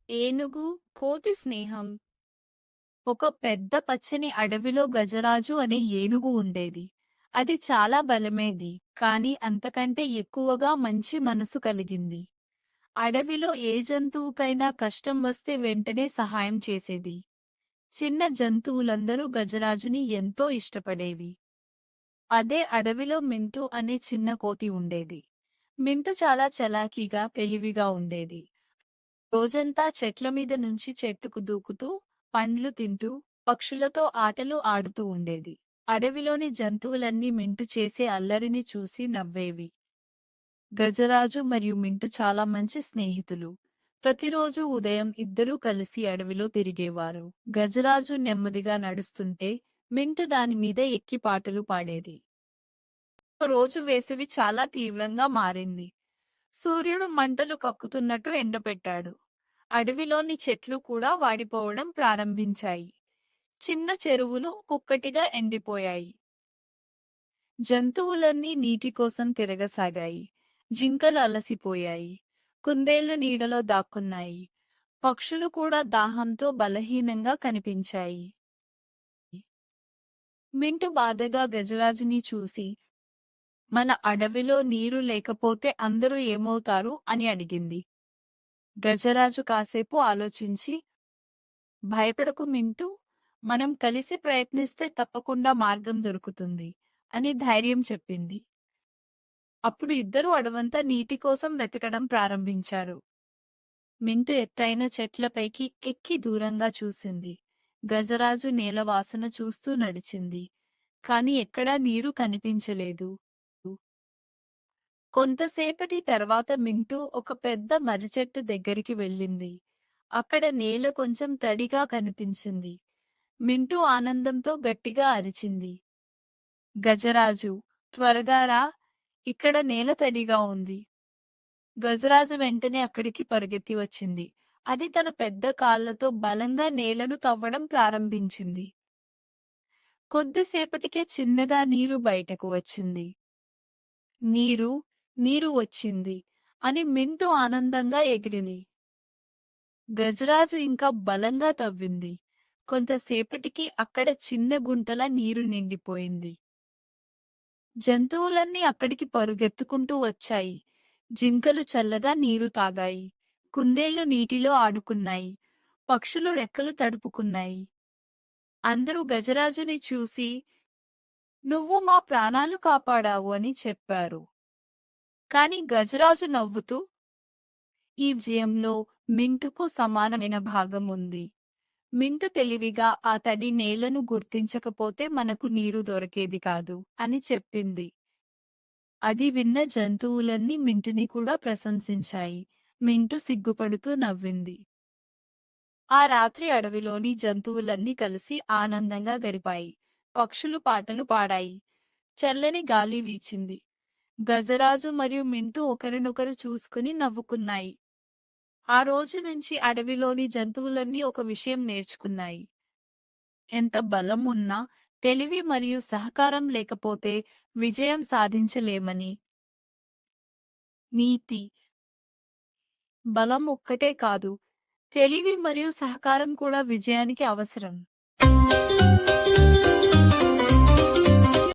ఏనుగు, కోతి స్నేహం. ఒక పెద్ద పచ్చని అడవిలో గజరాజు అనే ఏనుగు ఉండేది. అది చాలా బలమేది, కానీ అంతకంటే ఎక్కువగా మంచి మనసు కలిగింది. అడవిలో ఏ జంతువుకైనా కష్టం వస్తే వెంటనే సహాయం చేసేది. చిన్న జంతువులందరూ గజరాజుని ఎంతో ఇష్టపడేవి. అదే అడవిలో మింటూ అనే చిన్న కోతి ఉండేది. మింటు చాలా చలాకీగా, తెలివిగా ఉండేది. రోజంతా చెట్ల మీద నుంచి చెట్టుకు దూకుతూ, పండ్లు తింటూ, పక్షులతో ఆటలు ఆడుతూ ఉండేది. అడవిలోని జంతువులన్నీ మింటు చేసే అల్లరిని చూసి నవ్వేవి. గజరాజు మరియు మింటు చాలా మంచి స్నేహితులు. ప్రతిరోజు ఉదయం ఇద్దరూ కలిసి అడవిలో తిరిగేవారు. గజరాజు నెమ్మదిగా నడుస్తుంటే, మింటు దాని మీద ఎక్కి పాటలు పాడేది. ఒక రోజు వేసవి చాలా తీవ్రంగా మారింది. సూర్యుడు మంటలు కక్కుతున్నట్టు ఎండపెట్టాడు. అడవిలోని చెట్లు కూడా వాడిపోవడం ప్రారంభించాయి. చిన్న చెరువులు ఒక్కొక్కటిగా ఎండిపోయాయి. జంతువులన్నీ నీటి కోసం తిరగసాగాయి. జింకలు అలసిపోయాయి. కుందేళ్లు నీడలో దాక్కున్నాయి. పక్షులు కూడా దాహంతో బలహీనంగా కనిపించాయి. మింటు బాధగా గజరాజుని చూసి, మన అడవిలో నీరు లేకపోతే అందరూ ఏమవుతారు అని అడిగింది. గజరాజు కాసేపు ఆలోచించి, భయపడకు మింటూ, మనం కలిసి ప్రయత్నిస్తే తప్పకుండా మార్గం దొరుకుతుంది అని ధైర్యం చెప్పింది. అప్పుడు ఇద్దరూ అడవంతా నీటి కోసం వెతకడం ప్రారంభించారు. మింటు ఎత్తైన చెట్లపైకి ఎక్కి దూరంగా చూసింది. గజరాజు నేల వాసన చూస్తూ నడిచింది. కాని ఎక్కడా నీరు కనిపించలేదు. కొంతసేపటి తర్వాత మింటూ ఒక పెద్ద మర్రిచెట్టు దగ్గరికి వెళ్ళింది. అక్కడ నేల కొంచెం తడిగా కనిపించింది. మింటూ ఆనందంతో గట్టిగా అరిచింది. గజరాజు, త్వరగా రా, ఇక్కడ నేల తడిగా ఉంది. గజరాజు వెంటనే అక్కడికి పరుగెత్తి వచ్చింది. అది తన పెద్ద కాళ్లతో బలంగా నేలను తవ్వడం ప్రారంభించింది. కొద్దిసేపటికే చిన్నగా నీరు బయటకు వచ్చింది. నీరు, నీరు వచ్చింది అని మింటూ ఆనందంగా ఎగిరింది. గజరాజు ఇంకా బలంగా తవ్వింది. కొంతసేపటికి అక్కడ చిన్న గుంటల నీరు నిండిపోయింది. జంతువులన్నీ అక్కడికి పరుగెత్తుకుంటూ వచ్చాయి. జింకలు చల్లగా నీరు తాగాయి. కుందేళ్లు నీటిలో ఆడుకున్నాయి. పక్షులు రెక్కలు తడుపుకున్నాయి. అందరూ గజరాజుని చూసి, నువ్వు మా ప్రాణాలు కాపాడావు అని చెప్పారు. కాని గజరాజు నవ్వుతూ, ఈ విజయంలో మింటుకు సమానమైన భాగం ఉంది. మింటు తెలివిగా ఆ తడి నేలను గుర్తించకపోతే మనకు నీరు దొరికేది కాదు అని చెప్పింది. అది విన్న జంతువులన్నీ మింటుని కూడా ప్రశంసించాయి. మింటు సిగ్గుపడుతూ నవ్వింది. ఆ రాత్రి అడవిలోని జంతువులన్నీ కలిసి ఆనందంగా గడిపాయి. పక్షులు పాటలు పాడాయి. చల్లని గాలి వీచింది. గజరాజు మరియు మింటు ఒకరినొకరు చూసుకుని నవ్వుకున్నాయి. ఆ రోజు నుంచి అడవిలోని జంతువులన్నీ ఒక విషయం నేర్చుకున్నాయి. ఎంత బలం ఉన్నా, తెలివి మరియు సహకారం లేకపోతే విజయం సాధించలేమని. నీతి: బలం ఒక్కటే కాదు, తెలివి మరియు సహకారం కూడా విజయానికి అవసరం.